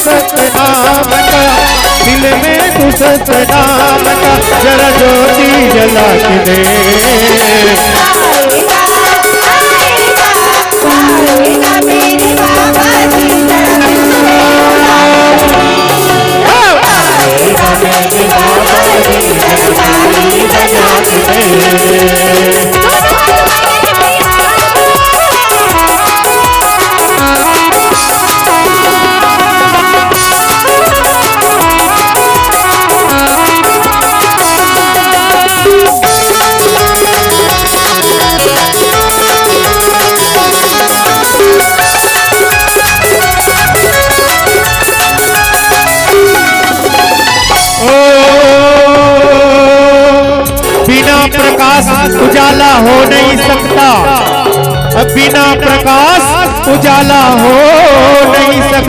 सतनाम का, दिल में तू सतनाम का, जरा ज्योति जला के दे। उजाला हो नहीं सकता, बिना प्रकाश उजाला हो